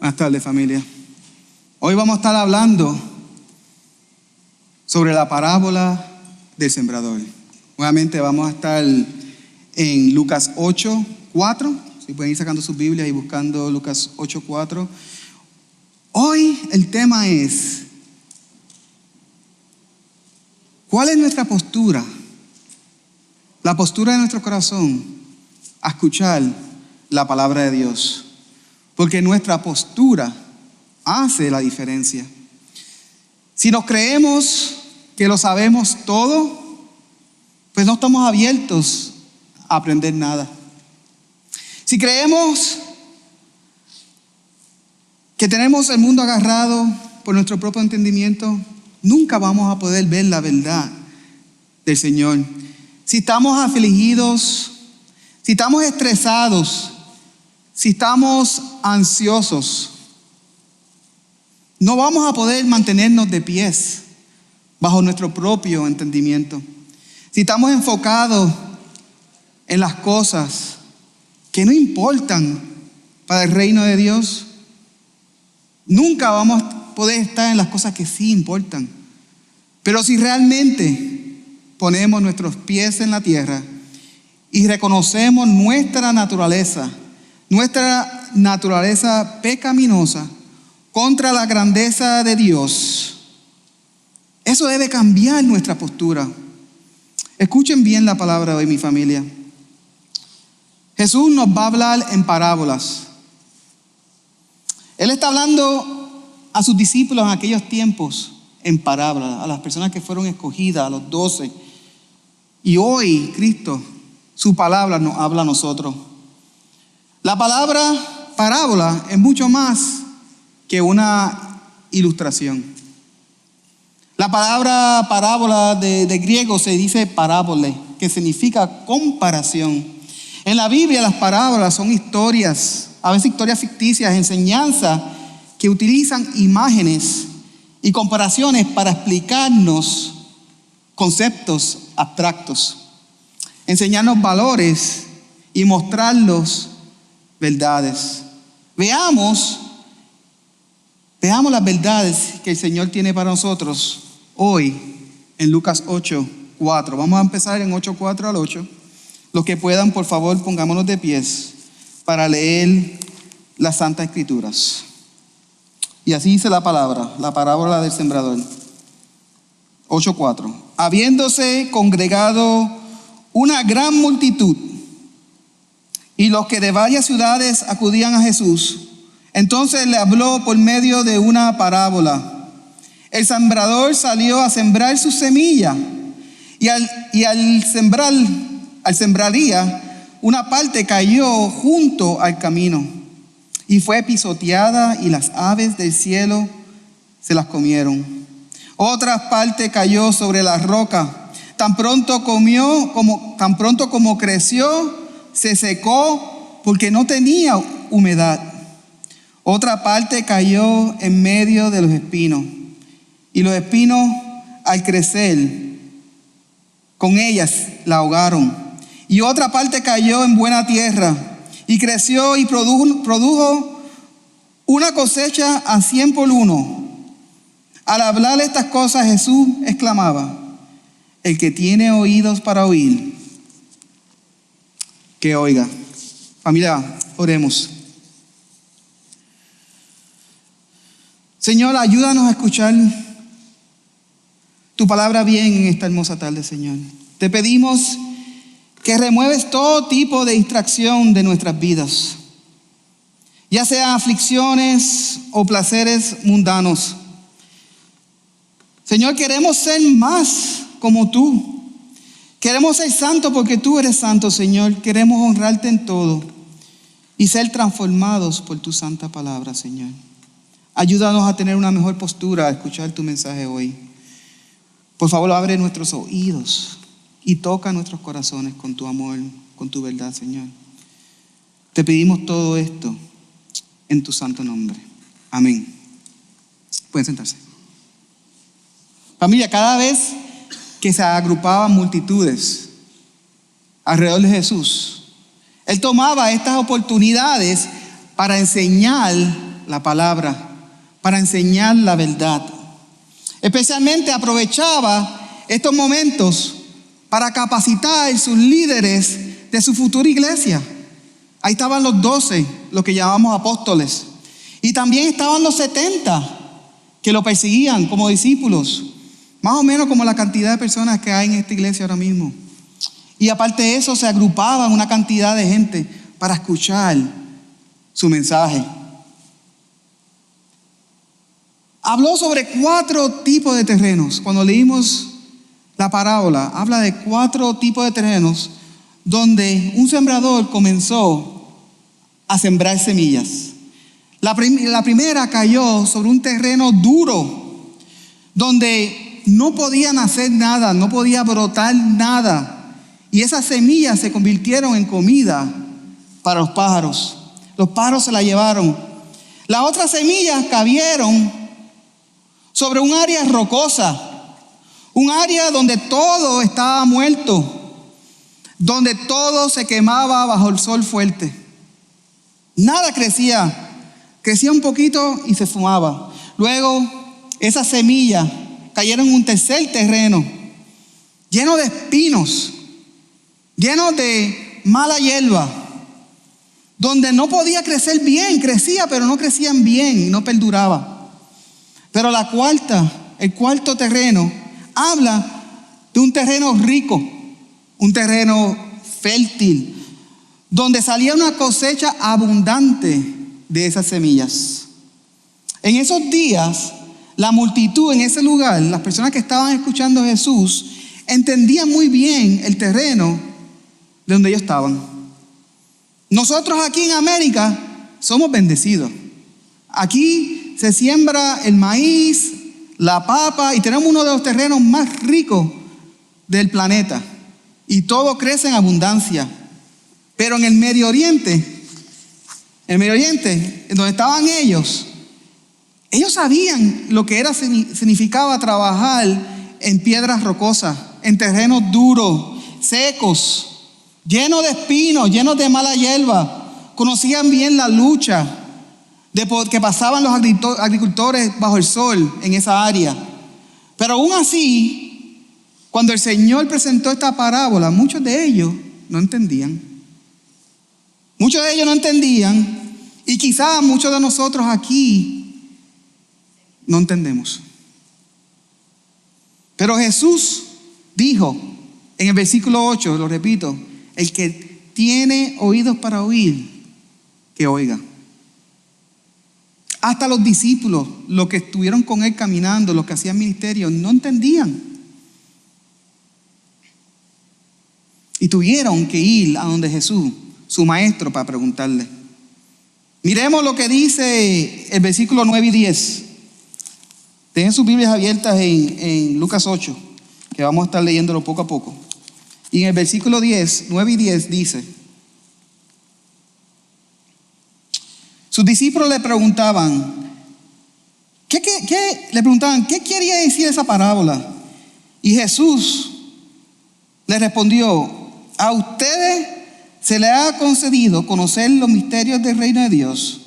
Buenas tardes, familia. Hoy vamos a estar hablando sobre la parábola del sembrador. Nuevamente vamos a estar en Lucas 8:4. Si pueden ir sacando sus Biblias y buscando Lucas 8:4. Hoy el tema es: ¿cuál es nuestra postura? La postura de nuestro corazón a escuchar la palabra de Dios. Porque nuestra postura hace la diferencia. Si nos creemos que lo sabemos todo, pues no estamos abiertos a aprender nada. Si creemos que tenemos el mundo agarrado por nuestro propio entendimiento, nunca vamos a poder ver la verdad del Señor. Si estamos afligidos, si estamos estresados, si estamos ansiosos, no vamos a poder mantenernos de pies bajo nuestro propio entendimiento. Si estamos enfocados en las cosas que no importan para el reino de Dios, nunca vamos a poder estar en las cosas que sí importan. Pero si realmente ponemos nuestros pies en la tierra y reconocemos nuestra naturaleza pecaminosa contra la grandeza de Dios, eso debe cambiar nuestra postura. Escuchen bien la palabra de hoy, mi familia. Jesús nos va a hablar en parábolas. Él está hablando a sus discípulos en aquellos tiempos en parábolas, a las personas que fueron escogidas, a los 12. Y hoy Cristo, su palabra nos habla a nosotros. La palabra parábola es mucho más que una ilustración. La palabra parábola de griego se dice parábole, que significa comparación. En la Biblia las parábolas son historias, a veces historias ficticias, enseñanzas que utilizan imágenes y comparaciones para explicarnos conceptos abstractos, enseñarnos valores y mostrarlos verdades. Veamos las verdades que el Señor tiene para nosotros hoy en Lucas 8:4. Vamos a empezar en 8:4 al 8. Los que puedan, por favor, pongámonos de pies para leer las Santas Escrituras. Y así dice la parábola del sembrador. 8:4. Habiéndose congregado una gran multitud, y los que de varias ciudades acudían a Jesús, entonces le habló por medio de una parábola. El sembrador salió a sembrar su semilla, y al sembraría, una parte cayó junto al camino, y fue pisoteada, y las aves del cielo se las comieron. Otra parte cayó sobre la roca. Tan pronto como creció, se secó porque no tenía humedad. Otra parte cayó en medio de los espinos, y los espinos, al crecer con ellas, la ahogaron. Y otra parte cayó en buena tierra y creció y produjo una cosecha a 100 por 1. Al hablar estas cosas, Jesús exclamaba: el que tiene oídos para oír, que oiga. Familia, oremos. Señor, ayúdanos a escuchar tu palabra bien en esta hermosa tarde, Señor. Te pedimos que remueves todo tipo de distracción de nuestras vidas, ya sean aflicciones o placeres mundanos. Señor, queremos ser más como tú. Queremos ser santos porque tú eres santo, Señor. Queremos honrarte en todo y ser transformados por tu santa palabra, Señor. Ayúdanos a tener una mejor postura a escuchar tu mensaje hoy. Por favor, abre nuestros oídos y toca nuestros corazones con tu amor, con tu verdad, Señor. Te pedimos todo esto en tu santo nombre. Amén. Pueden sentarse. Familia, cada vez que se agrupaban multitudes alrededor de Jesús, Él tomaba estas oportunidades para enseñar la palabra, para enseñar la verdad. Especialmente aprovechaba estos momentos para capacitar sus líderes de su futura iglesia. Ahí estaban los 12, los que llamamos apóstoles. Y también estaban los 70 que lo perseguían como discípulos. Más o menos como la cantidad de personas que hay en esta iglesia ahora mismo. Y aparte de eso, se agrupaban una cantidad de gente para escuchar su mensaje. Habló sobre 4 tipos de terrenos. Cuando leímos la parábola, habla de 4 tipos de terrenos donde un sembrador comenzó a sembrar semillas. La primera cayó sobre un terreno duro, donde no podía nacer nada, no podía brotar nada. Y esas semillas se convirtieron en comida para los pájaros. Los pájaros se la llevaron. Las otras semillas cayeron sobre un área rocosa, un área donde todo estaba muerto, donde todo se quemaba bajo el sol fuerte. Nada crecía. Crecía un poquito y se fumaba. Luego, esas semillas cayeron en un tercer terreno, lleno de espinos, lleno de mala hierba, donde no podía crecer bien. Crecía, pero no crecían bien y no perduraba. Pero el cuarto terreno, habla de un terreno rico, un terreno fértil, donde salía una cosecha abundante de esas semillas. En esos días, la multitud en ese lugar, las personas que estaban escuchando a Jesús, entendían muy bien el terreno de donde ellos estaban. Nosotros aquí en América somos bendecidos. Aquí se siembra el maíz, la papa, y tenemos uno de los terrenos más ricos del planeta. Y todo crece en abundancia. Pero en el Medio Oriente, donde estaban ellos sabían lo que significaba trabajar en piedras rocosas, en terrenos duros, secos, llenos de espinos, llenos de mala hierba. Conocían bien la lucha que pasaban los agricultores bajo el sol en esa área. Pero aún así, cuando el Señor presentó esta parábola, muchos de ellos no entendían. Muchos de ellos no entendían, y quizás muchos de nosotros aquí no entendemos. Pero Jesús dijo en el versículo 8, lo repito: el que tiene oídos para oír, que oiga. Hasta los discípulos, los que estuvieron con él caminando, los que hacían ministerio, no entendían. Y tuvieron que ir a donde Jesús, su maestro, para preguntarle. Miremos lo que dice el versículo 9 y 10. Dejen sus Biblias abiertas en Lucas 8, que vamos a estar leyéndolo poco a poco. Y en el versículo 9 y 10 dice: sus discípulos le preguntaban, ¿qué quería decir esa parábola? Y Jesús le respondió: a ustedes se les ha concedido conocer los misterios del reino de Dios,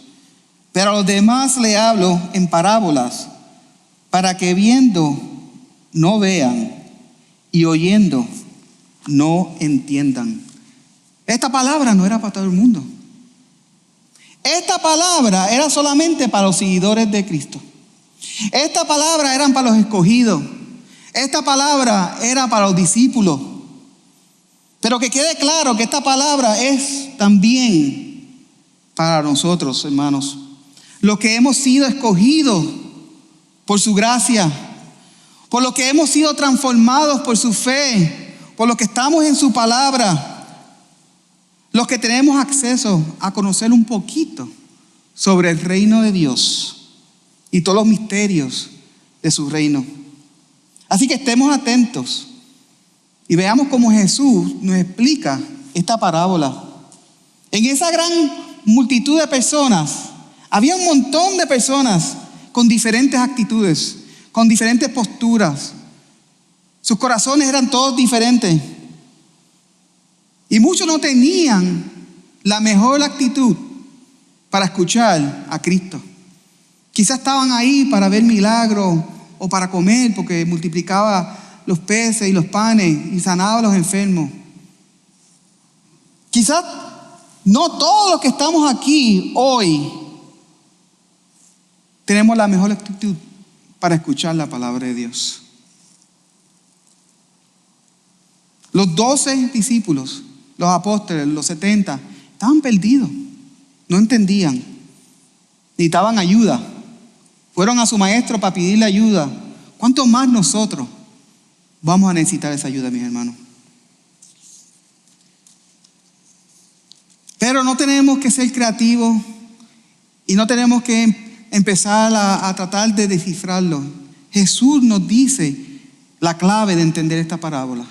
pero a los demás le hablo en parábolas, para que viendo no vean y oyendo no entiendan. Esta palabra no era para todo el mundo. Esta palabra era solamente para los seguidores de Cristo. Esta palabra era para los escogidos. Esta palabra era para los discípulos. Pero que quede claro que esta palabra es también para nosotros, hermanos, los que hemos sido escogidos por su gracia, por los que hemos sido transformados por su fe, por los que estamos en su palabra, los que tenemos acceso a conocer un poquito sobre el reino de Dios y todos los misterios de su reino. Así que estemos atentos y veamos cómo Jesús nos explica esta parábola. En esa gran multitud de personas, había un montón de personas con diferentes actitudes, con diferentes posturas. Sus corazones eran todos diferentes. Y muchos no tenían la mejor actitud para escuchar a Cristo. Quizás estaban ahí para ver milagros o para comer, porque multiplicaba los peces y los panes y sanaba a los enfermos. Quizás no todos los que estamos aquí hoy tenemos la mejor actitud para escuchar la palabra de Dios. Los 12 discípulos, los apóstoles, los 70, estaban perdidos, no entendían, necesitaban ayuda. Fueron a su maestro para pedirle ayuda. ¿Cuánto más nosotros vamos a necesitar esa ayuda, mis hermanos? Pero no tenemos que ser creativos y no tenemos que empezar a tratar de descifrarlo. Jesús nos dice la clave de entender esta parábola.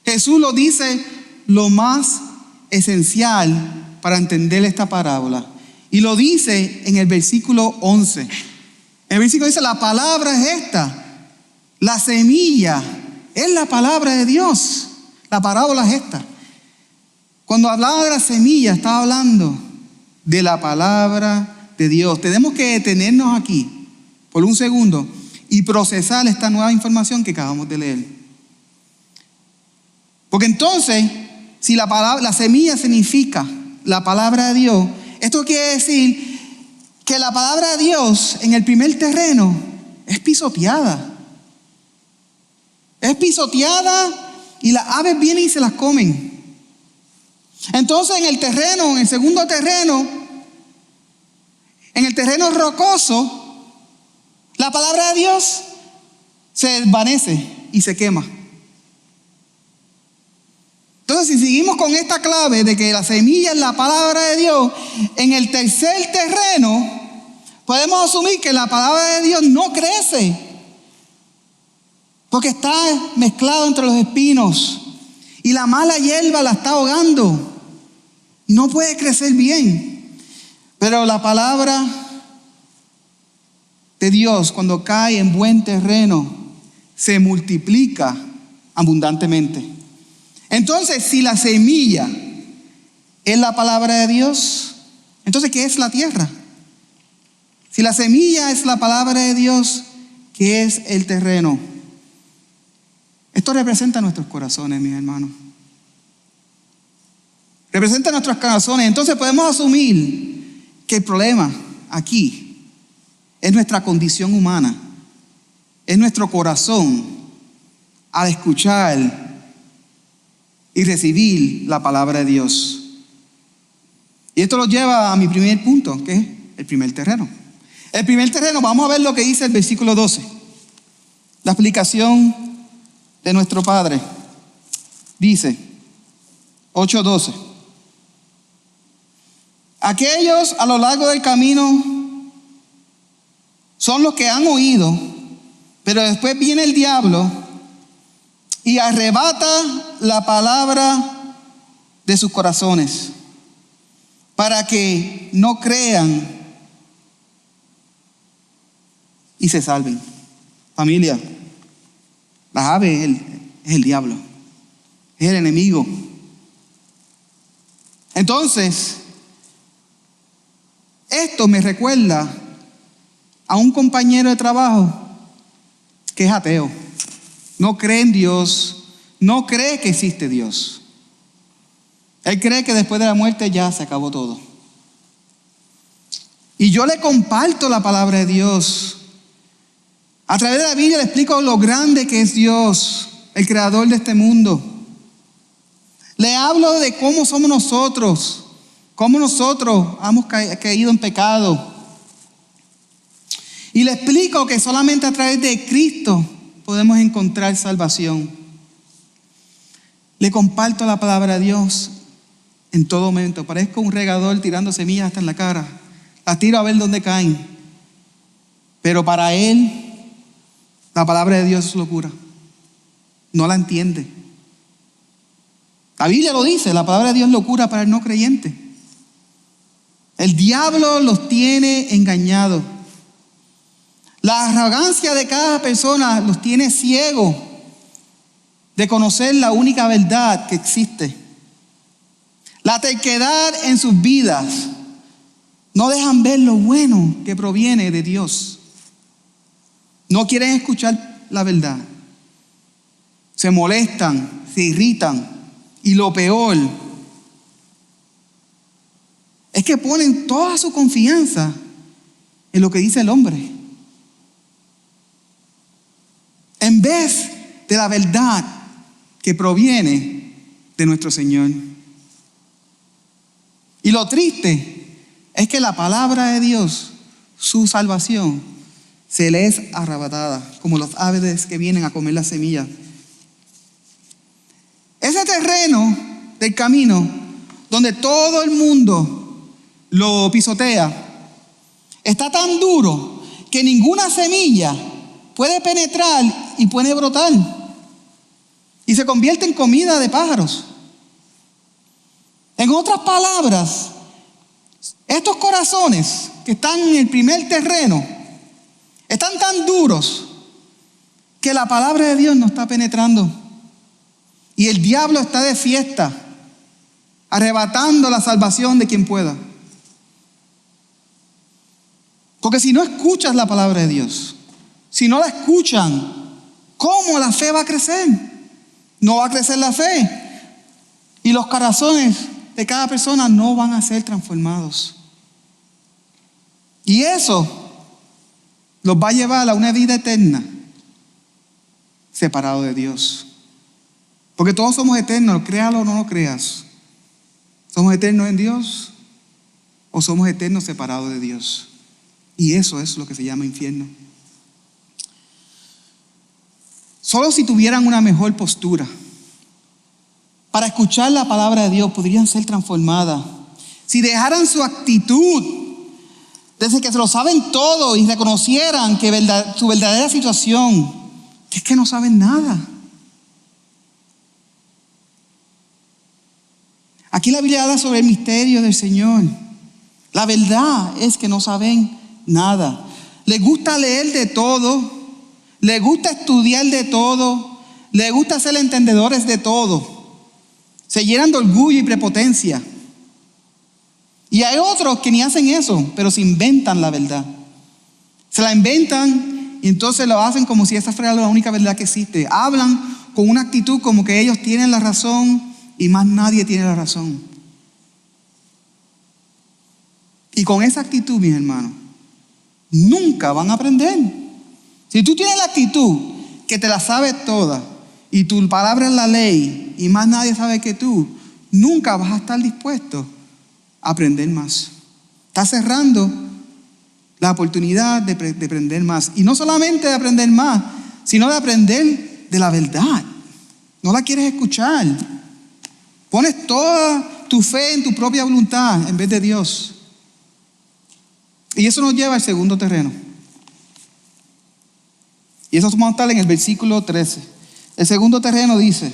Jesús lo dice lo más esencial para entender esta parábola. Y lo dice en el versículo 11. El versículo dice, la palabra es esta. La semilla es la palabra de Dios. La parábola es esta. Cuando hablaba de la semilla, estaba hablando de la palabra de Dios. Tenemos que detenernos aquí por un segundo y procesar esta nueva información que acabamos de leer. Porque entonces, si la semilla significa la palabra de Dios, esto quiere decir que la palabra de Dios en el primer terreno es pisoteada. Es pisoteada y las aves vienen y se las comen. Entonces en el segundo terreno, en el terreno rocoso, la palabra de Dios se desvanece y se quema. Entonces, si seguimos con esta clave de que la semilla es la palabra de Dios, en el tercer terreno podemos asumir que la palabra de Dios no crece, porque está mezclado entre los espinos y la mala hierba la está ahogando y no puede crecer bien. Pero la palabra de Dios, cuando cae en buen terreno, se multiplica abundantemente. Entonces, si la semilla es la palabra de Dios, entonces, ¿qué es la tierra? Si la semilla es la palabra de Dios, ¿qué es el terreno? Esto representa nuestros corazones, mis hermanos. Representa nuestros corazones. Entonces podemos asumir que el problema aquí es nuestra condición humana, es nuestro corazón al escuchar y recibir la palabra de Dios. Y esto nos lleva a mi primer punto, que es el primer terreno. El primer terreno, vamos a ver lo que dice el versículo 12. La explicación de nuestro Padre. Dice, 8:12. Aquellos a lo largo del camino son los que han oído, pero después viene el diablo y arrebata la palabra de sus corazones para que no crean y se salven. Familia, las aves es el diablo, es el enemigo. Entonces, esto me recuerda a un compañero de trabajo que es ateo. No cree en Dios, no cree que existe Dios. Él cree que después de la muerte ya se acabó todo. Y yo le comparto la palabra de Dios. A través de la Biblia le explico lo grande que es Dios, el creador de este mundo. Le hablo de cómo somos nosotros, cómo nosotros hemos caído en pecado. Y le explico que solamente a través de Cristo podemos encontrar salvación. Le comparto la palabra de Dios en todo momento. Parezco un regador tirando semillas hasta en la cara. Las tiro a ver dónde caen. Pero para él, la palabra de Dios es locura. No la entiende. La Biblia lo dice, la palabra de Dios es locura para el no creyente. El diablo los tiene engañados. La arrogancia de cada persona los tiene ciegos de conocer la única verdad que existe. La terquedad en sus vidas No dejan ver lo bueno que proviene de Dios. No quieren escuchar la verdad. Se molestan, se irritan. Y lo peor es que ponen toda su confianza en lo que dice el hombre, en vez de la verdad que proviene de nuestro Señor. Y lo triste es que la palabra de Dios, su salvación, se le es arrebatada, como los aves que vienen a comer las semillas. Ese terreno del camino, donde todo el mundo lo pisotea, está tan duro que ninguna semilla puede penetrar y puede brotar. Y se convierte en comida de pájaros. En otras palabras, estos corazones que están en el primer terreno están tan duros que la palabra de Dios no está penetrando. Y el diablo está de fiesta, arrebatando la salvación de quien pueda. Porque si no escuchas la palabra de Dios, si no la escuchan, ¿cómo la fe va a crecer? No va a crecer la fe. Y los corazones de cada persona no van a ser transformados. Y eso los va a llevar a una vida eterna separado de Dios. Porque todos somos eternos, créalo o no lo creas. ¿Somos eternos en Dios o somos eternos separados de Dios? Y eso es lo que se llama infierno. Solo si tuvieran una mejor postura para escuchar la palabra de Dios, podrían ser transformadas. Si dejaran su actitud desde que se lo saben todo y reconocieran que su verdadera situación es que no saben nada. Aquí la Biblia habla sobre el misterio del Señor. La verdad es que no saben nada. Les gusta leer de todo, les gusta estudiar de todo, les gusta ser entendedores de todo. Se llenan de orgullo y prepotencia. Y hay otros que ni hacen eso, pero se inventan la verdad. Se la inventan y entonces lo hacen como si esa fuera la única verdad que existe. Hablan con una actitud como que ellos tienen la razón y más nadie tiene la razón. Y con esa actitud, mis hermanos, nunca van a aprender. Si tú tienes la actitud que te la sabes toda y tu palabra es la ley y más nadie sabe que tú, nunca vas a estar dispuesto a aprender más. Estás cerrando la oportunidad de aprender más. Y no solamente de aprender más, sino de aprender de la verdad. No la quieres escuchar. Pones toda tu fe en tu propia voluntad en vez de Dios. Y eso nos lleva al segundo terreno. Y eso vamos a estar en el versículo 13. El segundo terreno dice: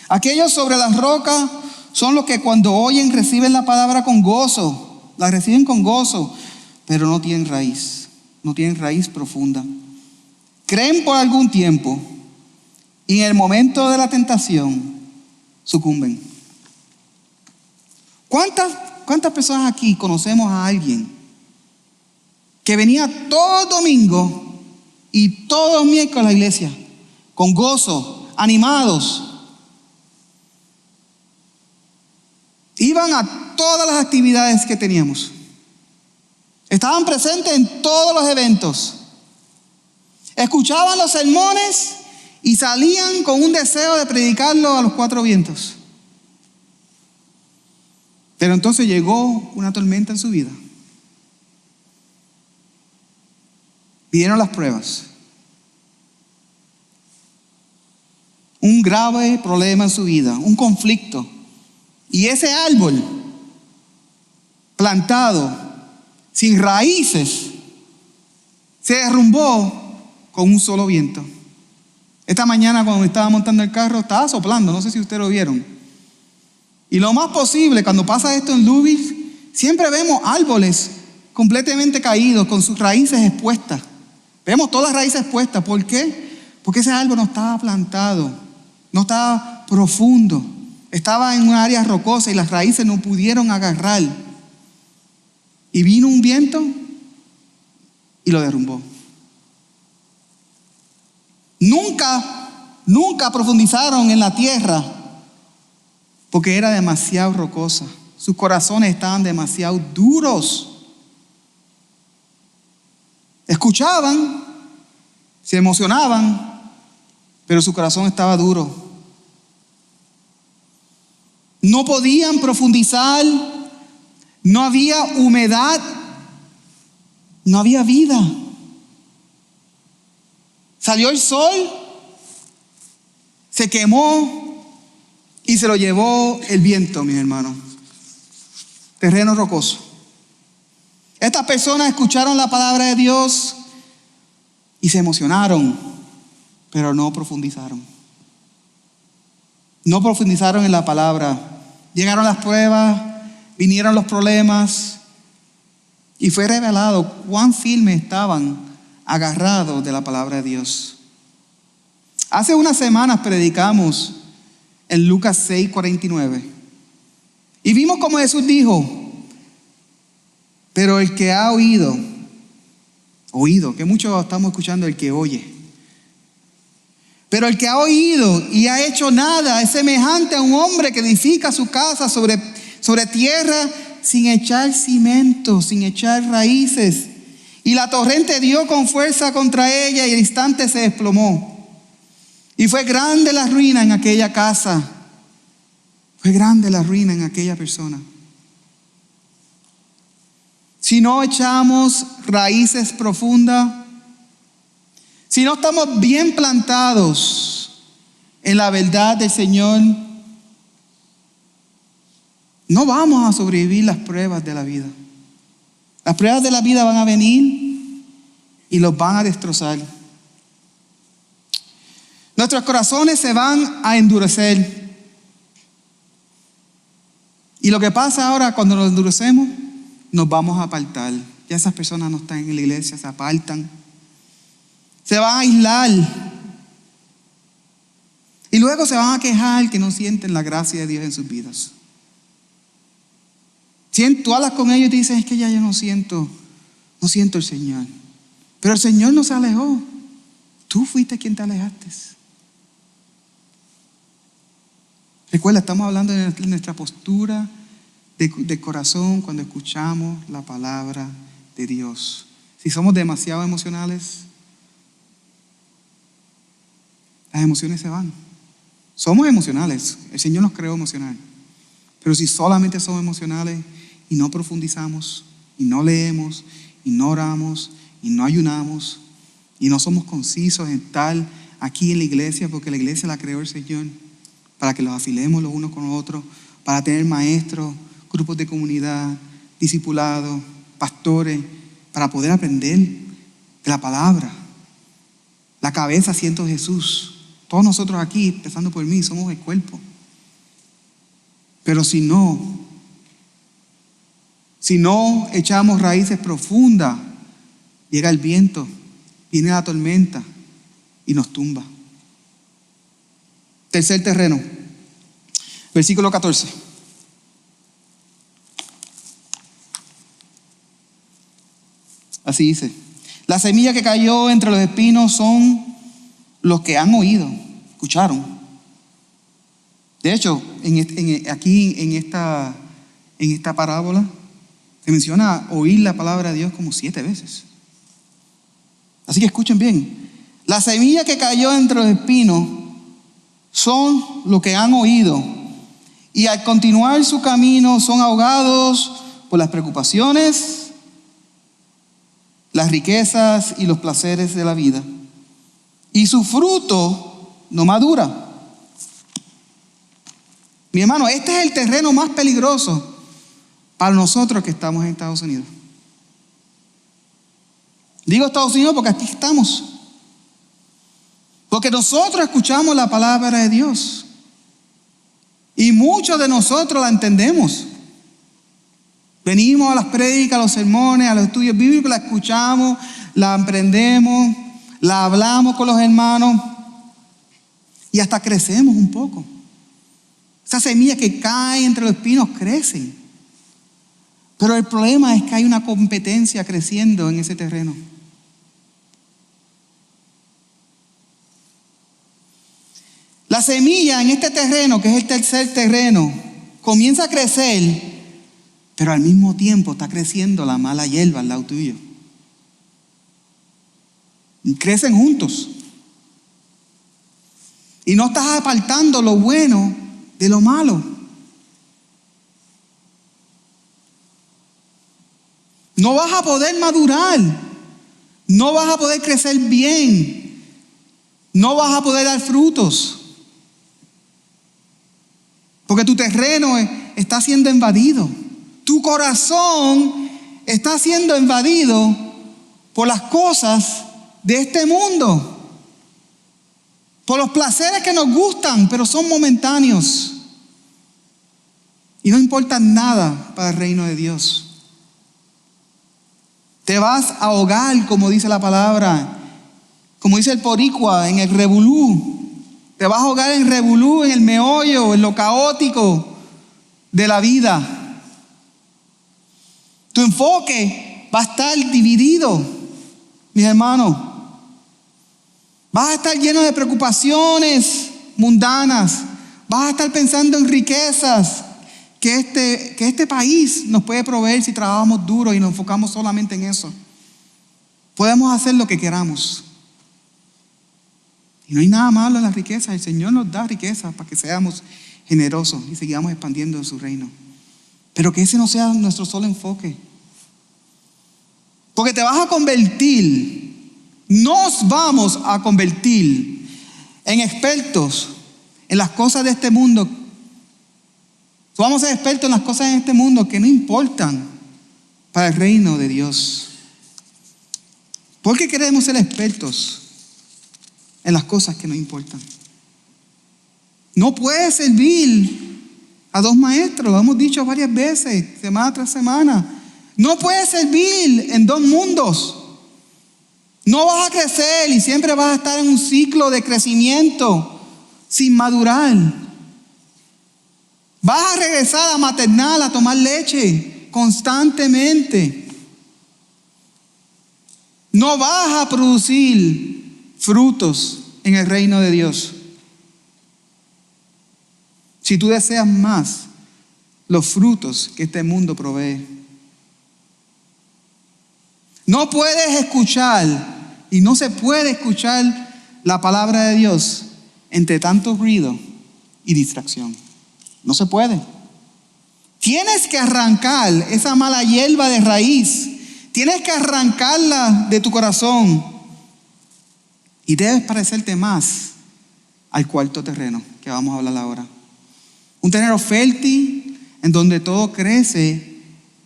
aquellos sobre las rocas son los que cuando oyen reciben la palabra con gozo. La reciben con gozo, pero no tienen raíz profunda. Creen por algún tiempo y en el momento de la tentación sucumben. ¿Cuántas personas aquí conocemos a alguien que venía todo domingo y todo miércoles a la iglesia con gozo, animados? Iban a todas las actividades que teníamos. Estaban presentes en todos los eventos. Escuchaban los sermones y salían con un deseo de predicarlo a los cuatro vientos. Pero entonces llegó una tormenta en su vida. Vinieron las pruebas. Un grave problema en su vida, un conflicto. Y ese árbol plantado, sin raíces, se derrumbó con un solo viento. Esta mañana cuando me estaba montando el carro, estaba soplando, no sé si ustedes lo vieron. Y lo más posible, cuando pasa esto en Louisville, siempre vemos árboles completamente caídos, con sus raíces expuestas. Vemos todas las raíces expuestas. ¿Por qué? Porque ese árbol no estaba plantado, no estaba profundo. Estaba en un área rocosa y las raíces no pudieron agarrar. Y vino un viento y lo derrumbó. Nunca profundizaron en la tierra porque era demasiado rocosa. Sus corazones estaban demasiado duros. Escuchaban, se emocionaban, pero su corazón estaba duro. No podían profundizar, no había humedad, no había vida. Salió el sol, se quemó y se lo llevó el viento, mis hermanos. Terreno rocoso. Estas personas escucharon la palabra de Dios y se emocionaron, pero no profundizaron. No profundizaron en la palabra. Llegaron las pruebas, vinieron los problemas y fue revelado cuán firmes estaban agarrados de la palabra de Dios. Hace unas semanas predicamos en Lucas 6:49 y vimos como Jesús dijo: pero el que ha oído, que mucho estamos escuchando el que oye. Pero el que ha oído y ha hecho nada es semejante a un hombre que edifica su casa sobre tierra sin echar cimiento, sin echar raíces. Y la torrente dio con fuerza contra ella y al instante se desplomó. Y fue grande la ruina en aquella casa. Fue grande la ruina en aquella persona. Si no echamos raíces profundas, si no estamos bien plantados en la verdad del Señor, no vamos a sobrevivir las pruebas de la vida. Las pruebas de la vida van a venir y los van a destrozar. Nuestros corazones se van a endurecer. Y lo que pasa ahora cuando nos endurecemos, nos vamos a apartar. Ya esas personas no están en la iglesia, se apartan. Se van a aislar. Y luego se van a quejar que no sienten la gracia de Dios en sus vidas. Tú hablas con ellos y te dicen: es que ya yo no siento el Señor. Pero el Señor no se alejó. Tú fuiste quien te alejaste. Recuerda, estamos hablando de nuestra postura de corazón cuando escuchamos la palabra de Dios. Si somos demasiado emocionales, las emociones se van. Somos emocionales, el Señor nos creó emocional. Pero si solamente somos emocionales y no profundizamos, y no leemos, y no oramos, y no ayunamos, y no somos concisos en estar aquí en la iglesia, porque la iglesia la creó el Señor, para que los afilemos los unos con los otros, para tener maestros, grupos de comunidad, discipulados, pastores, para poder aprender de la palabra. La cabeza siendo Jesús. Todos nosotros aquí, empezando por mí, somos el cuerpo. Pero si no echamos raíces profundas, llega el viento, viene la tormenta y nos tumba. Tercer terreno, versículo 14. Así dice: la semilla que cayó entre los espinos son los que han oído, escucharon. De hecho, aquí en esta parábola se menciona oír la palabra de Dios como 7 veces. Así que escuchen bien. La semilla que cayó entre los espinos son los que han oído y al continuar su camino son ahogados por las preocupaciones, las riquezas y los placeres de la vida. Y su fruto no madura. Mi hermano, este es el terreno más peligroso para nosotros que estamos en Estados Unidos. Digo Estados Unidos porque aquí estamos. Porque nosotros escuchamos la palabra de Dios. Y muchos de nosotros la entendemos. Venimos a las prédicas, a los sermones, a los estudios bíblicos, la escuchamos, la aprendemos, la hablamos con los hermanos y hasta crecemos un poco. Esas semillas que caen entre los espinos crecen. Pero el problema es que hay una competencia creciendo en ese terreno. La semilla en este terreno, que es el tercer terreno, comienza a crecer, pero al mismo tiempo está creciendo la mala hierba al lado tuyo. Y crecen juntos. Y no estás apartando lo bueno de lo malo. No vas a poder madurar. No vas a poder crecer bien. No vas a poder dar frutos. Porque tu terreno está siendo invadido. Tu corazón está siendo invadido por las cosas de este mundo. Por los placeres que nos gustan, pero son momentáneos. Y no importan nada para el reino de Dios. Te vas a ahogar, como dice la palabra, como dice el boricua, en el revolú. Te vas a ahogar en el revolú, en el meollo, en lo caótico de la vida. Tu enfoque va a estar dividido, mis hermanos. Vas a estar lleno de preocupaciones mundanas. Vas a estar pensando en riquezas que este país nos puede proveer si trabajamos duro y nos enfocamos solamente en eso. Podemos hacer lo que queramos. Y no hay nada malo en la riqueza. El Señor nos da riqueza para que seamos generosos y sigamos expandiendo su reino. Pero que ese no sea nuestro solo enfoque. Porque te vas a convertir, nos vamos a convertir en expertos en las cosas de este mundo. Vamos a ser expertos en las cosas de este mundo que no importan para el reino de Dios. ¿Por qué queremos ser expertos en las cosas que no importan? No puedes servir a dos maestros, lo hemos dicho varias veces, semana tras semana. No puedes servir en dos mundos. No vas a crecer y siempre vas a estar en un ciclo de crecimiento sin madurar. Vas a regresar a maternal, a tomar leche constantemente. No vas a producir frutos en el reino de Dios. Si tú deseas más los frutos que este mundo provee. No puedes escuchar y no se puede escuchar la palabra de Dios entre tanto ruido y distracción. No se puede. Tienes que arrancar esa mala hierba de raíz. Tienes que arrancarla de tu corazón. Y debes parecerte más al cuarto terreno que vamos a hablar ahora. Un terreno fértil en donde todo crece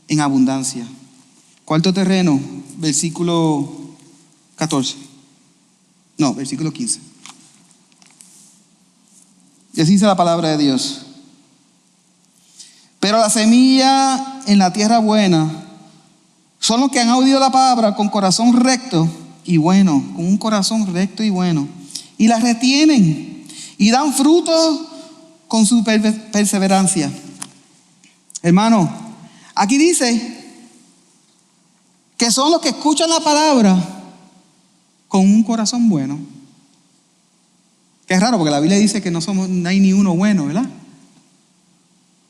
en abundancia. Cuarto terreno, versículo 14. No, versículo 15. Y así dice la palabra de Dios. Pero la semilla en la tierra buena son los que han oído la palabra con corazón recto y bueno, con un corazón recto y bueno, y la retienen y dan fruto con su perseverancia. Hermano, aquí dice que son los que escuchan la palabra con un corazón bueno. Que es raro porque la Biblia dice que no hay ni uno bueno, ¿verdad?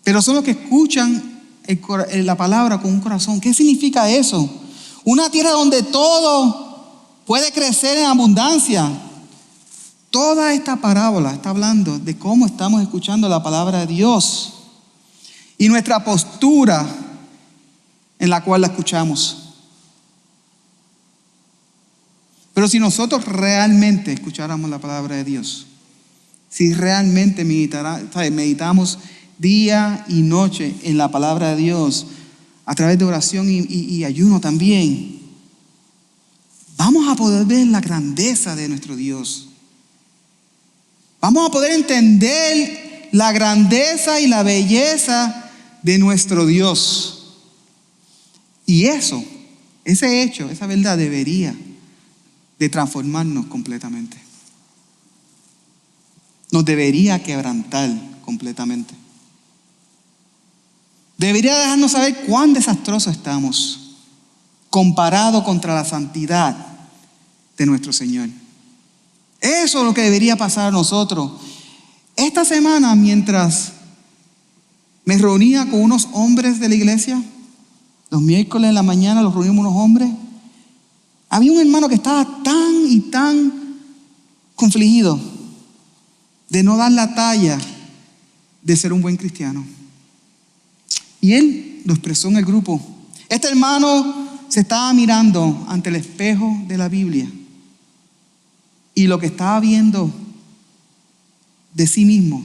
Pero son los que escuchan la palabra con un corazón. ¿Qué significa eso? Una tierra donde todo puede crecer en abundancia. Toda esta parábola está hablando de cómo estamos escuchando la palabra de Dios y nuestra postura en la cual la escuchamos. Pero si nosotros realmente escucháramos la palabra de Dios, si realmente meditamos día y noche en la palabra de Dios, a través de oración y ayuno también, vamos a poder ver la grandeza de nuestro Dios. Vamos a poder entender la grandeza y la belleza de nuestro Dios. Y ese hecho, esa verdad debería de transformarnos completamente. Nos debería quebrantar completamente. Debería dejarnos saber cuán desastrosos estamos comparado contra la santidad de nuestro Señor. Eso es lo que debería pasar a nosotros. Esta semana, mientras me reunía con unos hombres de la iglesia, los miércoles en la mañana los reunimos unos hombres, había un hermano que estaba tan y tan confligido de no dar la talla de ser un buen cristiano. Y él lo expresó en el grupo. Este hermano se estaba mirando ante el espejo de la Biblia y lo que estaba viendo de sí mismo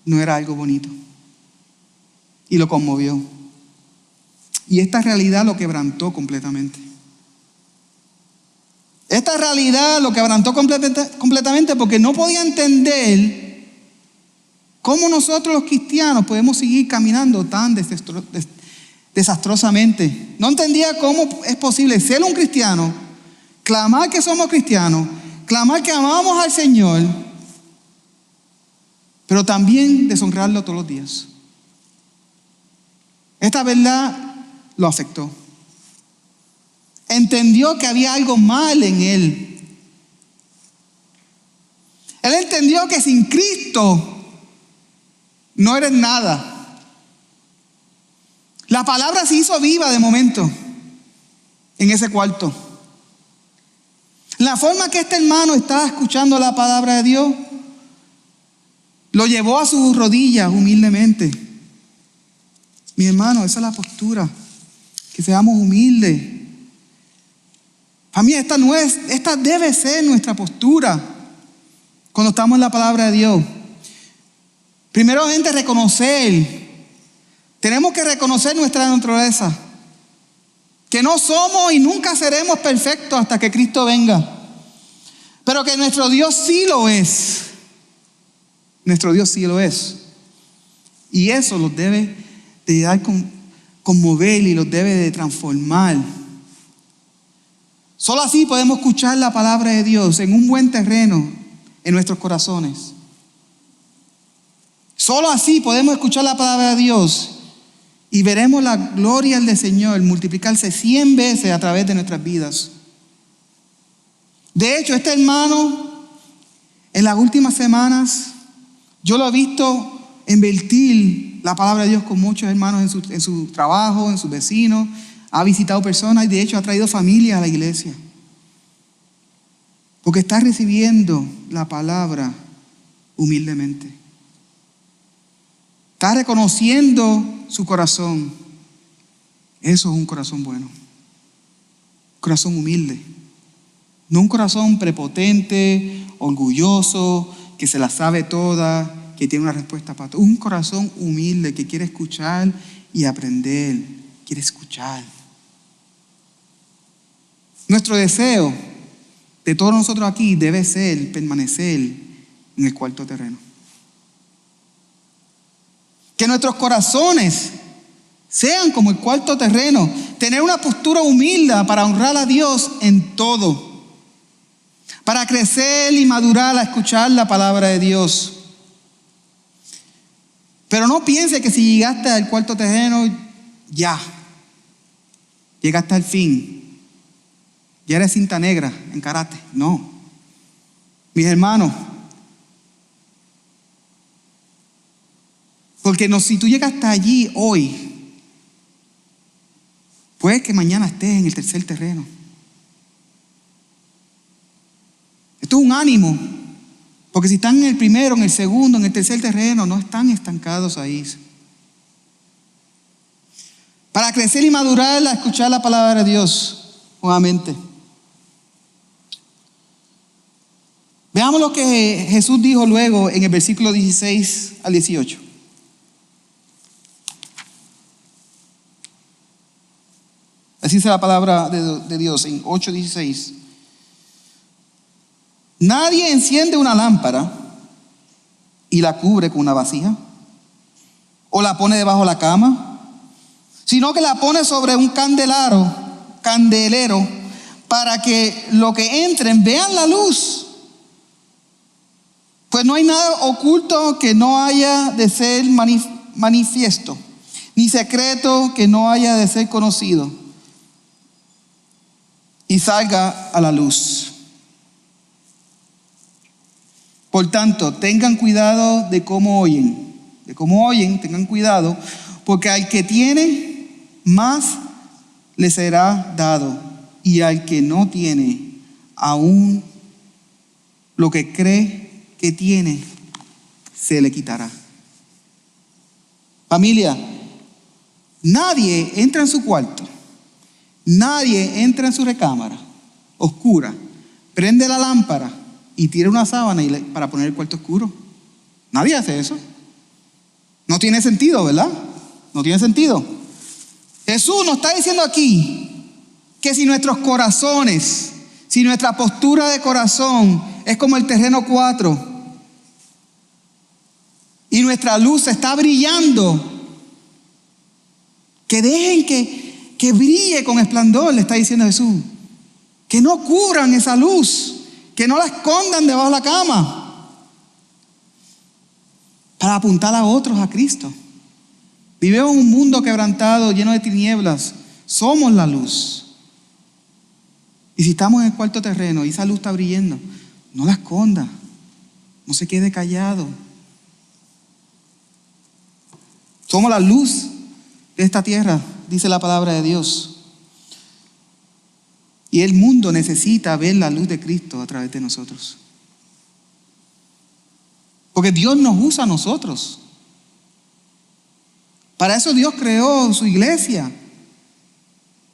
no era algo bonito. Y lo conmovió. Y esta realidad lo quebrantó completamente. Esta realidad lo quebrantó completamente porque no podía entender cómo nosotros los cristianos podemos seguir caminando tan desastrosamente. No entendía cómo es posible ser un cristiano, clamar que somos cristianos, clamar que amamos al Señor, pero también deshonrarlo todos los días. Esta verdad lo afectó. Entendió que había algo mal en él. Él entendió que sin Cristo no eres nada. La palabra se hizo viva de momento en ese cuarto. La forma que este hermano estaba escuchando la palabra de Dios lo llevó a sus rodillas humildemente. Mi hermano, esa es la postura, que seamos humildes. Familia, esta debe ser nuestra postura cuando estamos en la palabra de Dios. Primeramente, tenemos que reconocer nuestra naturaleza, que no somos y nunca seremos perfectos hasta que Cristo venga, pero que nuestro Dios sí lo es. Nuestro Dios sí lo es. Y eso los debe de dar conmover y los debe de transformar. Solo así podemos escuchar la palabra de Dios en un buen terreno en nuestros corazones. Solo así podemos escuchar la palabra de Dios y veremos la gloria del Señor multiplicarse 100 veces a través de nuestras vidas. De hecho, este hermano, en las últimas semanas, yo lo he visto invertir la palabra de Dios con muchos hermanos en su trabajo, en sus vecinos. Ha visitado personas y de hecho ha traído familias a la iglesia. Porque está recibiendo la palabra humildemente. Está reconociendo su corazón. Eso es un corazón bueno. Un corazón humilde. No un corazón prepotente, orgulloso, que se la sabe toda, que tiene una respuesta para todo. Un corazón humilde que quiere escuchar y aprender. Quiere escuchar. Nuestro deseo de todos nosotros aquí debe ser permanecer en el cuarto terreno. Que nuestros corazones sean como el cuarto terreno. Tener una postura humilde para honrar a Dios en todo. Para crecer y madurar a escuchar la palabra de Dios. Pero no piense que si llegaste al cuarto terreno, ya. Llegaste al fin. Ya eres cinta negra en karate. No. Mis hermanos. Porque si tú llegas hasta allí hoy, puede que mañana estés en el tercer terreno. Esto es un ánimo. Porque si están en el primero, en el segundo, en el tercer terreno, no están estancados ahí. Para crecer y madurar, a escuchar la palabra de Dios nuevamente. Veamos lo que Jesús dijo luego en el versículo 16 al 18. Así dice la palabra de Dios en 8:16. Nadie enciende una lámpara y la cubre con una vasija o la pone debajo de la cama, sino que la pone sobre un candelero para que los que entren vean la luz. Pues no hay nada oculto que no haya de ser manifiesto, ni secreto que no haya de ser conocido y salga a la luz. Por tanto, tengan cuidado de cómo oyen. De cómo oyen, tengan cuidado, porque al que tiene, más le será dado, y al que no tiene, aún lo que cree que tiene, se le quitará. Familia, nadie entra en su cuarto, nadie entra en su recámara oscura, prende la lámpara y tira una sábana para poner el cuarto oscuro. Nadie hace eso. No tiene sentido, ¿verdad? No tiene sentido. Jesús nos está diciendo aquí que si nuestros corazones, si nuestra postura de corazón es como el terreno 4 y nuestra luz está brillando, que dejen que brille con esplendor, le está diciendo Jesús. Que no cubran esa luz, que no la escondan debajo de la cama, para apuntar a otros a Cristo. Vivimos en un mundo quebrantado, lleno de tinieblas. Somos la luz. Y si estamos en el cuarto terreno y esa luz está brillando, no la esconda, no se quede callado. Somos la luz de esta tierra, dice la palabra de Dios. Y el mundo necesita ver la luz de Cristo a través de nosotros. Porque Dios nos usa a nosotros. Para eso Dios creó su iglesia.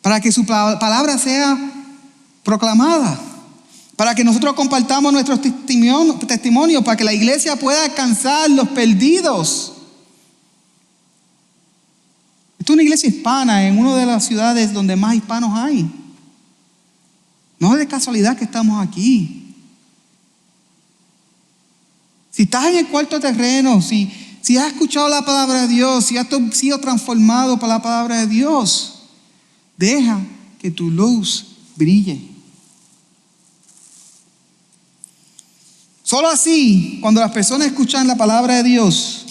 Para que su palabra sea proclamada. Para que nosotros compartamos nuestros testimonios. Para que la iglesia pueda alcanzar los perdidos. Esta es una iglesia hispana en una de las ciudades donde más hispanos hay. No es de casualidad que estamos aquí. Si estás en el cuarto terreno, si has escuchado la palabra de Dios, si has sido transformado por la palabra de Dios, deja que tu luz brille. Solo así, cuando las personas escuchan la palabra de Dios,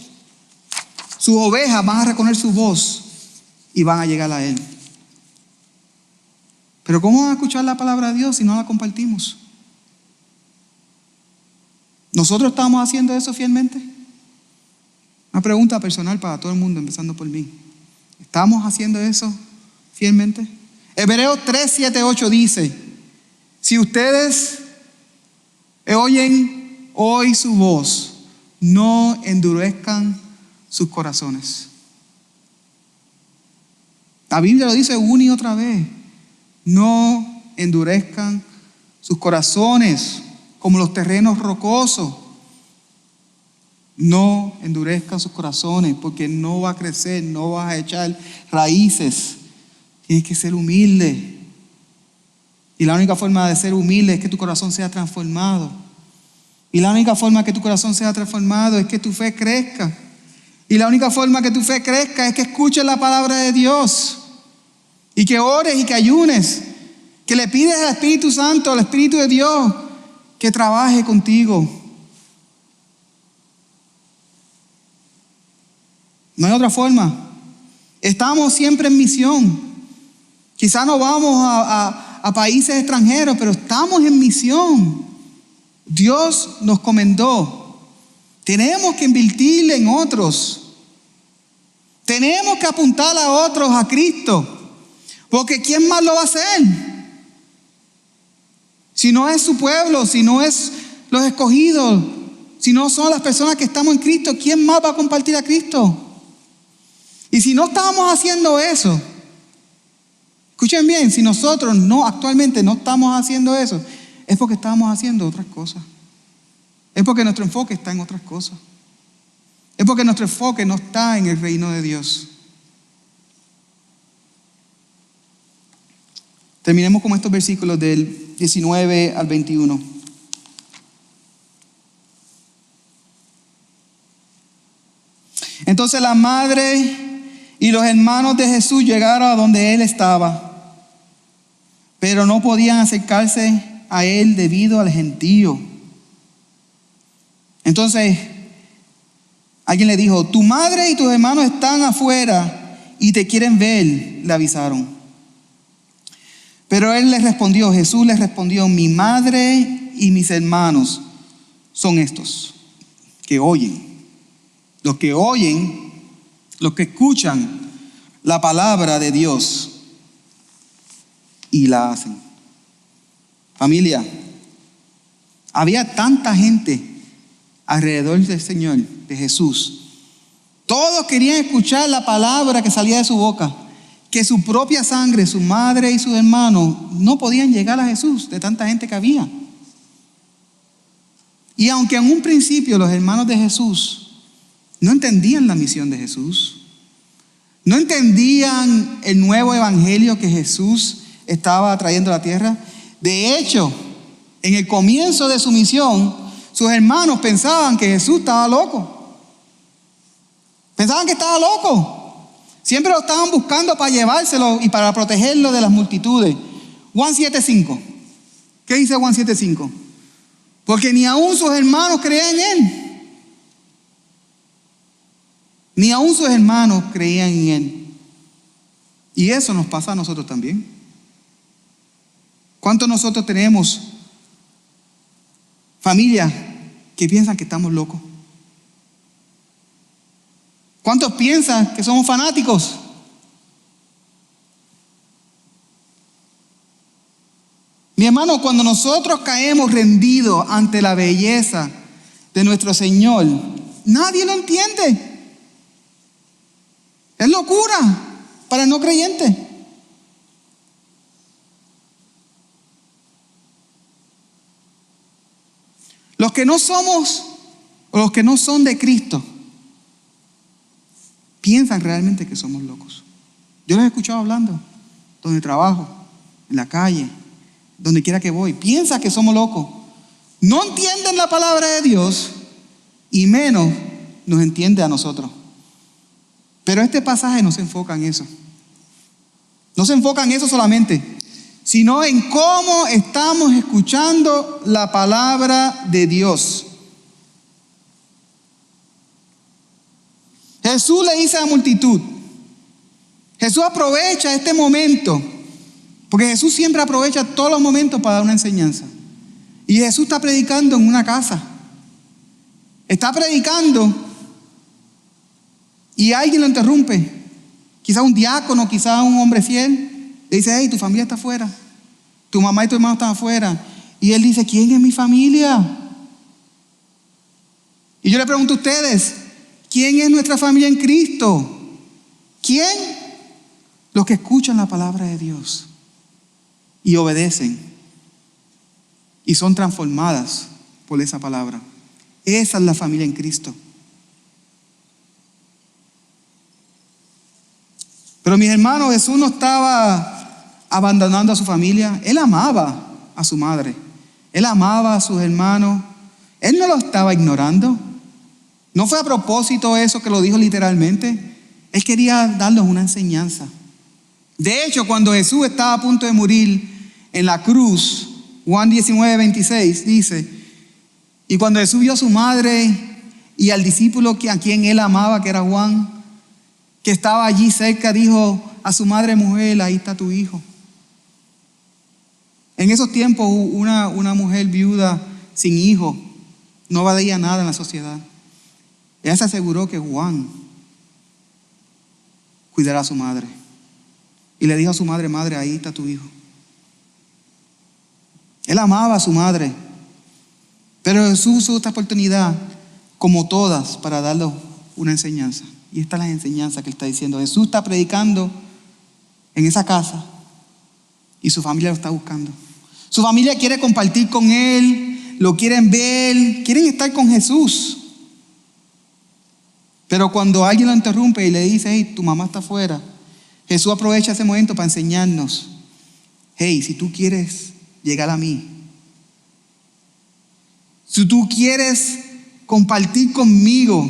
sus ovejas van a reconocer su voz y van a llegar a Él. Pero ¿cómo van a escuchar la palabra de Dios si no la compartimos? ¿Nosotros estamos haciendo eso fielmente? Una pregunta personal para todo el mundo, empezando por mí. ¿Estamos haciendo eso fielmente? Hebreos 3, 7, 8 dice: si ustedes oyen hoy su voz, no endurezcan sus corazones. La Biblia lo dice una y otra vez. No endurezcan sus corazones como los terrenos rocosos. No endurezcan sus corazones, porque no va a crecer, no vas a echar raíces. Tienes que ser humilde. Y la única forma de ser humilde es que tu corazón sea transformado. Y la única forma que tu corazón sea transformado es que tu fe crezca. Y la única forma que tu fe crezca es que escuches la palabra de Dios. Y que ores y que ayunes. Que le pides al Espíritu Santo, al Espíritu de Dios, que trabaje contigo. No hay otra forma. Estamos siempre en misión. Quizás no vamos a países extranjeros, pero estamos en misión. Dios nos comendó. Tenemos que invertir en otros. Tenemos que apuntar a otros a Cristo. Porque ¿quién más lo va a hacer? Si no es su pueblo, si no es los escogidos, si no son las personas que estamos en Cristo, ¿quién más va a compartir a Cristo? Y si no estamos haciendo eso, escuchen bien, si nosotros actualmente no estamos haciendo eso, es porque estamos haciendo otras cosas. Es porque nuestro enfoque está en otras cosas. Es porque nuestro enfoque no está en el reino de Dios. Terminemos con estos versículos del 19 al 21. Entonces la madre y los hermanos de Jesús llegaron a donde él estaba, pero no podían acercarse a él debido al gentío. Entonces, alguien le dijo: tu madre y tus hermanos están afuera y te quieren ver, le avisaron. Pero Jesús les respondió: mi madre y mis hermanos son estos, que oyen. Los que oyen, los que escuchan la palabra de Dios y la hacen. Familia, había tanta gente alrededor del Señor, de Jesús. Todos querían escuchar la palabra que salía de su boca, que su propia sangre, su madre y sus hermanos no podían llegar a Jesús de tanta gente que había. Y aunque en un principio los hermanos de Jesús no entendían la misión de Jesús, no entendían el nuevo evangelio que Jesús estaba trayendo a la tierra. De hecho, en el comienzo de su misión, sus hermanos pensaban que Jesús estaba loco. Pensaban que estaba loco. Siempre lo estaban buscando para llevárselo y para protegerlo de las multitudes. Juan 7:5. ¿Qué dice Juan 7:5? Porque ni aún sus hermanos creían en él. Ni aún sus hermanos creían en él. Y eso nos pasa a nosotros también. ¿Cuántos nosotros tenemos familias que piensan que estamos locos? ¿Cuántos piensan que somos fanáticos? Mi hermano, cuando nosotros caemos rendidos ante la belleza de nuestro Señor, nadie lo entiende. Es locura para el no creyente. Los que no somos, o los que no son de Cristo, piensan realmente que somos locos. Yo los he escuchado hablando, donde trabajo, en la calle, donde quiera que voy. Piensan que somos locos. No entienden la palabra de Dios y menos nos entiende a nosotros. Pero este pasaje no se enfoca en eso. No se enfoca en eso solamente, sino en cómo estamos escuchando la palabra de Dios. Jesús le dice a la multitud, Jesús aprovecha este momento, porque Jesús siempre aprovecha todos los momentos para dar una enseñanza. Y Jesús está predicando en una casa. Está predicando y alguien lo interrumpe. Quizá un diácono, quizá un hombre fiel. Le dice: hey, tu familia está afuera. Tu mamá y tu hermano están afuera. Y él dice: ¿quién es mi familia? Y yo le pregunto a ustedes: ¿quién es nuestra familia en Cristo? ¿Quién? Los que escuchan la palabra de Dios y obedecen y son transformadas por esa palabra. Esa es la familia en Cristo. Pero mis hermanos, Jesús no estaba abandonando a su familia. Él amaba a su madre. Él amaba a sus hermanos. Él no lo estaba ignorando. No fue a propósito eso que lo dijo literalmente. Él quería darles una enseñanza. De hecho, cuando Jesús estaba a punto de morir en la cruz, Juan 19:26 dice: y cuando Jesús vio a su madre y al discípulo a quien él amaba, que era Juan, que estaba allí cerca, dijo a su madre: mujer, ahí está tu hijo. En esos tiempos una mujer viuda sin hijo no valía nada en la sociedad. Ella se aseguró que Juan cuidara a su madre. Y le dijo a su madre: madre, ahí está tu hijo. Él amaba a su madre. Pero Jesús usó esta oportunidad, como todas, para darle una enseñanza. Y esta es la enseñanza que él está diciendo. Jesús está predicando en esa casa y su familia lo está buscando. Su familia quiere compartir con él, lo quieren ver, quieren estar con Jesús. Pero cuando alguien lo interrumpe y le dice: hey, tu mamá está afuera, Jesús aprovecha ese momento para enseñarnos: hey, si tú quieres llegar a mí, si tú quieres compartir conmigo,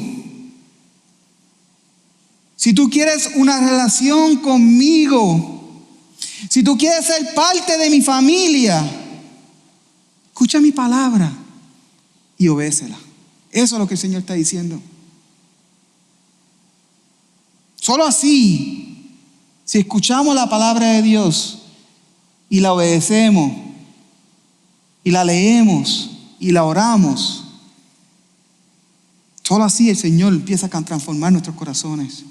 si tú quieres una relación conmigo, si tú quieres ser parte de mi familia, escucha mi palabra y obécela. Eso es lo que el Señor está diciendo. Solo así, si escuchamos la palabra de Dios y la obedecemos, y la leemos, y la oramos, solo así el Señor empieza a transformar nuestros corazones.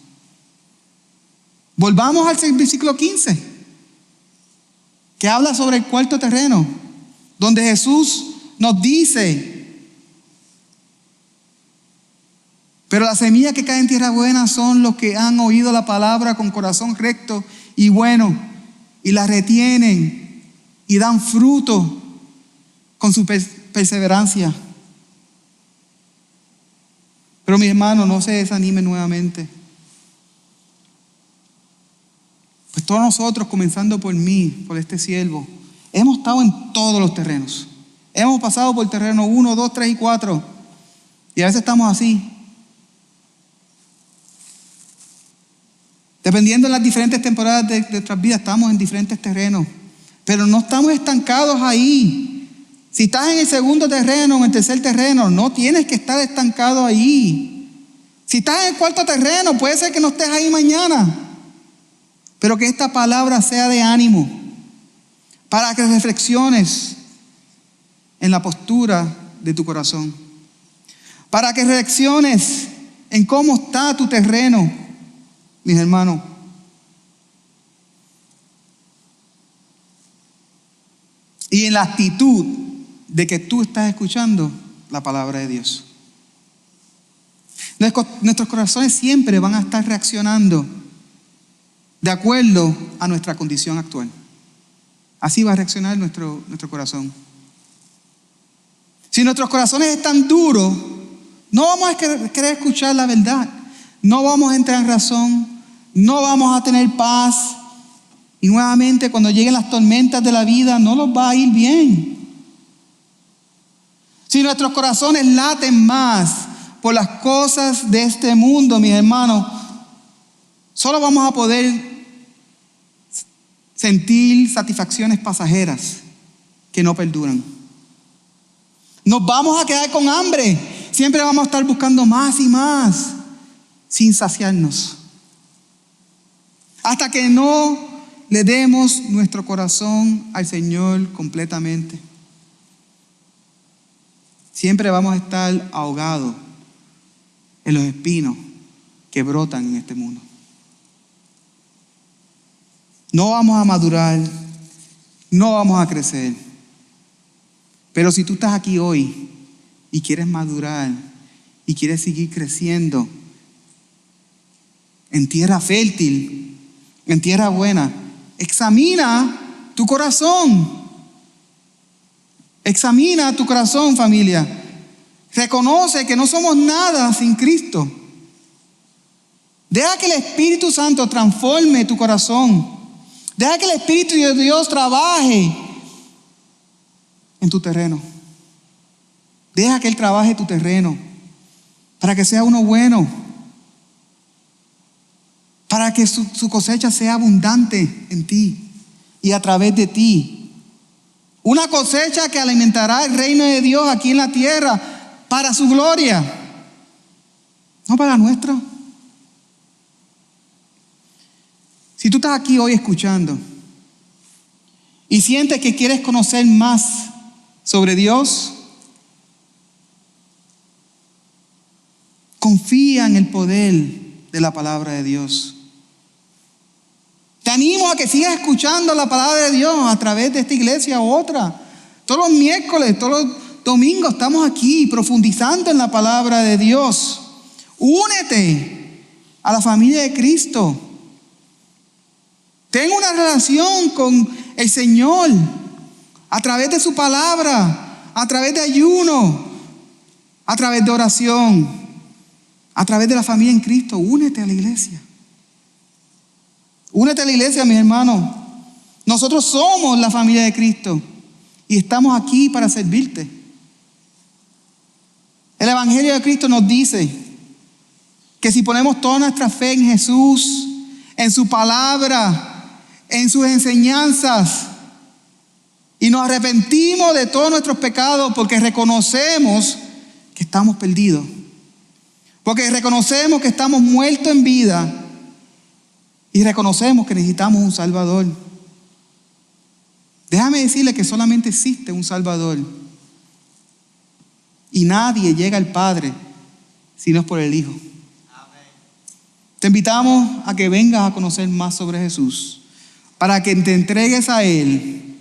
Volvamos al versículo 15, que habla sobre el cuarto terreno, donde Jesús nos dice: pero la semilla que cae en tierra buena son los que han oído la palabra con corazón recto y bueno, y la retienen y dan fruto con su perseverancia. Pero mi hermano, no se desanime nuevamente. Pues todos nosotros, comenzando por mí, por este siervo, hemos estado en todos los terrenos. Hemos pasado por terreno 1, 2, 3 y 4. Y a veces estamos así. Dependiendo de las diferentes temporadas de nuestras vidas, estamos en diferentes terrenos. Pero no estamos estancados ahí. Si estás en el segundo terreno, en el tercer terreno, no tienes que estar estancado ahí. Si estás en el cuarto terreno, puede ser que no estés ahí mañana. Pero que esta palabra sea de ánimo, para que reflexiones en la postura de tu corazón. Para que reflexiones en cómo está tu terreno, mis hermanos. Y en la actitud de que tú estás escuchando la palabra de Dios. Nuestros corazones siempre van a estar reaccionando de acuerdo a nuestra condición actual. Así va a reaccionar nuestro corazón. Si nuestros corazones están duros, no vamos a querer escuchar la verdad. No vamos a entrar en razón. No vamos a tener paz. Y nuevamente, cuando lleguen las tormentas de la vida, no nos va a ir bien. Si nuestros corazones laten más por las cosas de este mundo, mis hermanos, solo vamos a poder sentir satisfacciones pasajeras que no perduran. Nos vamos a quedar con hambre. Siempre vamos a estar buscando más y más, sin saciarnos. Hasta que no le demos nuestro corazón al Señor completamente. Siempre vamos a estar ahogados en los espinos que brotan en este mundo. No vamos a madurar, no vamos a crecer. Pero si tú estás aquí hoy y quieres madurar y quieres seguir creciendo en tierra fértil, en tierra buena, examina tu corazón. Examina tu corazón, familia. Reconoce que no somos nada sin Cristo. Deja que el Espíritu Santo transforme tu corazón. Deja que el Espíritu de Dios trabaje en tu terreno. Deja que Él trabaje tu terreno para que sea uno bueno, para que su cosecha sea abundante en ti y a través de ti. Una cosecha que alimentará el reino de Dios aquí en la tierra para su gloria, no para la nuestra. Si tú estás aquí hoy escuchando y sientes que quieres conocer más sobre Dios, confía en el poder de la palabra de Dios. Te animo a que sigas escuchando la palabra de Dios a través de esta iglesia u otra. Todos los miércoles, todos los domingos estamos aquí profundizando en la palabra de Dios. Únete a la familia de Cristo. Ten una relación con el Señor a través de su palabra, a través de ayuno, a través de oración, a través de la familia en Cristo. Únete a la iglesia. Únete a la iglesia, mis hermanos. Nosotros somos la familia de Cristo y estamos aquí para servirte. El Evangelio de Cristo nos dice que si ponemos toda nuestra fe en Jesús, en su palabra, en sus enseñanzas, y nos arrepentimos de todos nuestros pecados porque reconocemos que estamos perdidos. Porque reconocemos que estamos muertos en vida y reconocemos que necesitamos un Salvador. Déjame decirle que solamente existe un Salvador. Y nadie llega al Padre si no es por el Hijo. Te invitamos a que vengas a conocer más sobre Jesús, para que te entregues a Él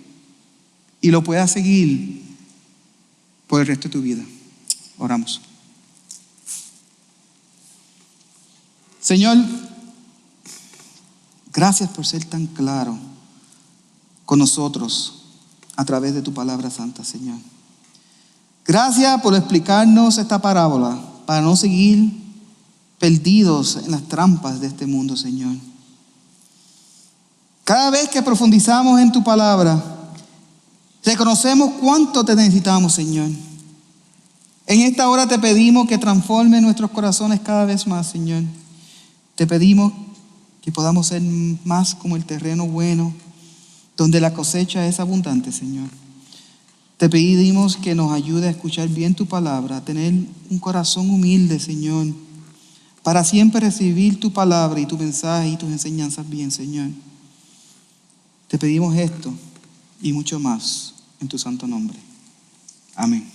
y lo puedas seguir por el resto de tu vida. Oramos. Señor, gracias por ser tan claro con nosotros a través de tu palabra santa, Señor. Gracias por explicarnos esta parábola para no seguir perdidos en las trampas de este mundo, Señor. Cada vez que profundizamos en tu palabra, reconocemos cuánto te necesitamos, Señor. En esta hora te pedimos que transforme nuestros corazones cada vez más, Señor. Te pedimos que podamos ser más como el terreno bueno, donde la cosecha es abundante, Señor. Te pedimos que nos ayude a escuchar bien tu palabra, a tener un corazón humilde, Señor, para siempre recibir tu palabra y tu mensaje y tus enseñanzas bien, Señor. Te pedimos esto y mucho más en tu santo nombre. Amén.